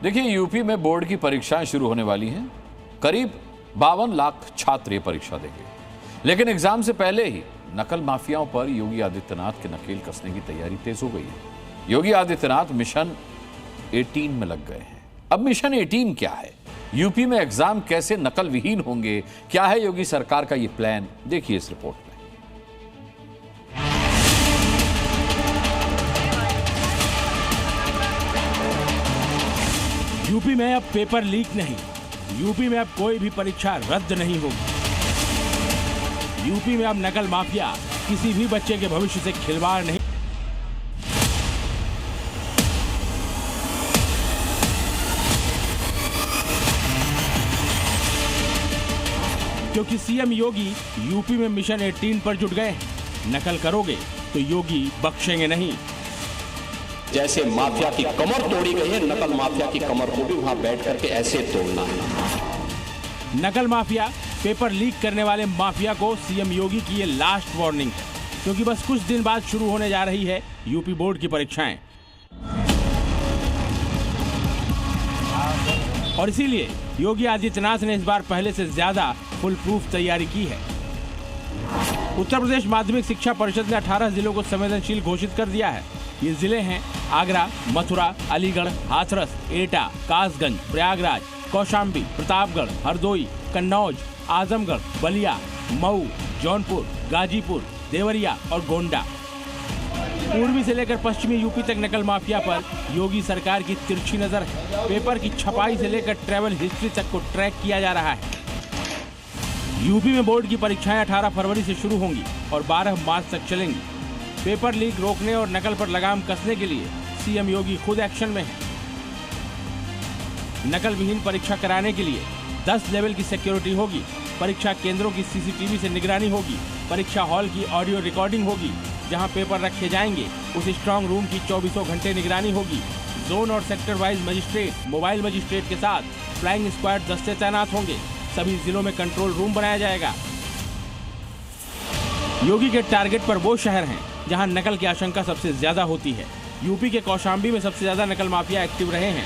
देखिए, यूपी में बोर्ड की परीक्षाएं शुरू होने वाली हैं। करीब 52 लाख छात्र ये परीक्षा देंगे, लेकिन एग्जाम से पहले ही नकल माफियाओं पर योगी आदित्यनाथ के नकेल कसने की तैयारी तेज हो गई है। योगी आदित्यनाथ मिशन 18 में लग गए हैं। अब मिशन 18 क्या है? यूपी में एग्जाम कैसे नकल विहीन होंगे? क्या है योगी सरकार का ये प्लान? देखिए इस रिपोर्ट में। यूपी में अब पेपर लीक नहीं, यूपी में अब कोई भी परीक्षा रद्द नहीं होगी। यूपी में अब नकल माफिया किसी भी बच्चे के भविष्य से खिलवाड़ नहीं। क्योंकि सीएम योगी यूपी में मिशन 18 पर जुट गए हैं। नकल करोगे तो योगी बख्शेंगे नहीं। जैसे माफिया की कमर तोड़ी गई है, नकल माफिया की कमर को भी वहां बैठ करके ऐसे तोड़ना है। नकल माफिया, पेपर लीक करने वाले माफिया को सीएम योगी की ये लास्ट वार्निंग है, क्योंकि बस कुछ दिन बाद शुरू होने जा रही है यूपी बोर्ड की परीक्षाएं। और इसीलिए योगी आदित्यनाथ ने इस बार पहले से ज्यादा फुल प्रूफ तैयारी की है। उत्तर प्रदेश माध्यमिक शिक्षा परिषद ने 18 जिलों को संवेदनशील घोषित कर दिया है। ये जिले हैं आगरा, मथुरा, अलीगढ़, हाथरस, एटा, कासगंज, प्रयागराज, कौशाम्बी, प्रतापगढ़, हरदोई, कन्नौज, आजमगढ़, बलिया, मऊ, जौनपुर, गाजीपुर, देवरिया और गोंडा। पूर्वी से लेकर पश्चिमी यूपी तक नकल माफिया पर योगी सरकार की तिरछी नजर है। पेपर की छपाई से लेकर ट्रैवल हिस्ट्री तक को ट्रैक किया जा रहा है। यूपी में बोर्ड की परीक्षाएं 18 फरवरी से शुरू होंगी और 12 मार्च तक चलेंगी। पेपर लीक रोकने और नकल पर लगाम कसने के लिए सीएम योगी खुद एक्शन में है। नकल विहीन परीक्षा कराने के लिए 10 लेवल की सिक्योरिटी होगी। परीक्षा केंद्रों की सीसीटीवी से निगरानी होगी। परीक्षा हॉल की ऑडियो रिकॉर्डिंग होगी। जहां पेपर रखे जाएंगे उस स्ट्रांग रूम की 24 घंटे निगरानी होगी। जोन और sector wise magistrate, mobile magistrate के साथ फ्लाइंग स्क्वाड दस्ते तैनात होंगे। सभी जिलों में कंट्रोल रूम बनाया जाएगा। योगी के टारगेट पर वो शहर हैं जहां नकल की आशंका सबसे ज्यादा होती है। यूपी के कौशाम्बी में सबसे ज्यादा नकल माफिया एक्टिव रहे हैं।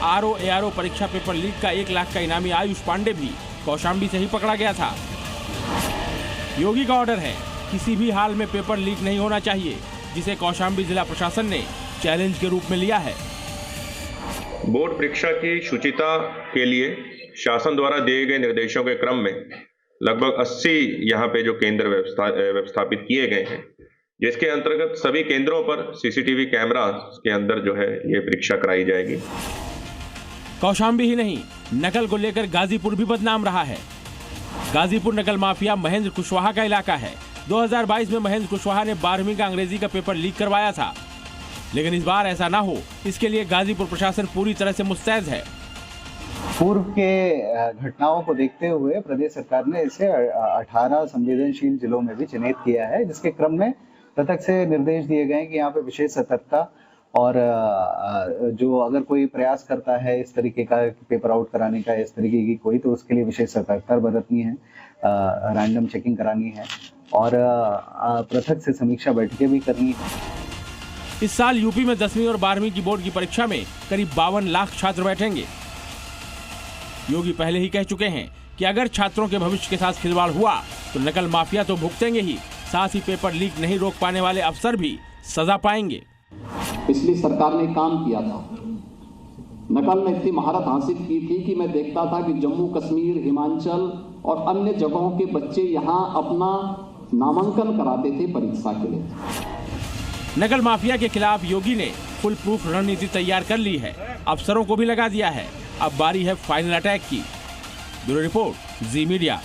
आरओ परीक्षा पेपर लीक का 1 लाख का इनामी आयुष पांडे भी कौशाम्बी से ही पकड़ा गया था। योगी का ऑर्डर है, किसी भी हाल में पेपर लीक नहीं होना चाहिए, जिसे कौशाम्बी जिला प्रशासन ने चैलेंज के रूप में लिया है। बोर्ड परीक्षा की शुचिता के लिए शासन द्वारा दिए गए निर्देशों के क्रम में लगभग 80 यहाँ पे जो केंद्र व्यवस्थापित किए गए हैं, जिसके अंतर्गत सभी केंद्रों पर सीसीटीवी कैमरा के अंदर जो है ये परीक्षा कराई जाएगी। कौशाम्बी ही नहीं, नकल को लेकर गाजीपुर भी बदनाम रहा है। गाजीपुर नकल माफिया महेंद्र कुशवाहा का इलाका है। 2022 में महेंद्र कुशवाहा ने 12वीं का अंग्रेजी का पेपर लीक करवाया था, लेकिन इस बार ऐसा ना हो, इसके लिए गाजीपुर प्रशासन पूरी तरह से मुस्तैद है। पूर्व के घटनाओं को देखते हुए प्रदेश सरकार ने इसे 18 संवेदनशील जिलों में भी चिन्हित किया है, जिसके क्रम में प्रत्यक्ष से निर्देश दिए गए कि यहाँ पे विशेष सतर्कता और जो अगर कोई प्रयास करता है इस तरीके का पेपर आउट कराने का, इस तरीके की कोई, तो उसके लिए विशेष सतर्कता बरतनी है, रैंडम चेकिंग करानी है और पृथक से समीक्षा बैठकें भी करनी है। इस साल यूपी में 10वीं और 12वीं की बोर्ड की परीक्षा में करीब 52 लाख छात्र बैठेंगे। योगी पहले ही कह चुके हैं कि अगर छात्रों के भविष्य के साथ खिलवाड़ हुआ तो नकल माफिया तो भुगतेंगे ही, साथ ही पेपर लीक नहीं रोक पाने वाले अफसर भी सजा पाएंगे। पिछली सरकार ने काम किया था, नकल में इतनी महारत हासिल की थी कि मैं देखता था कि जम्मू कश्मीर, हिमाचल और अन्य जगहों के बच्चे यहाँ अपना नामांकन कराते थे परीक्षा के लिए। नकल माफिया के खिलाफ योगी ने फुल प्रूफ रणनीति तैयार कर ली है। अफसरों को भी लगा दिया है। अब बारी है फाइनल अटैक की। ब्यूरो रिपोर्ट, जी मीडिया।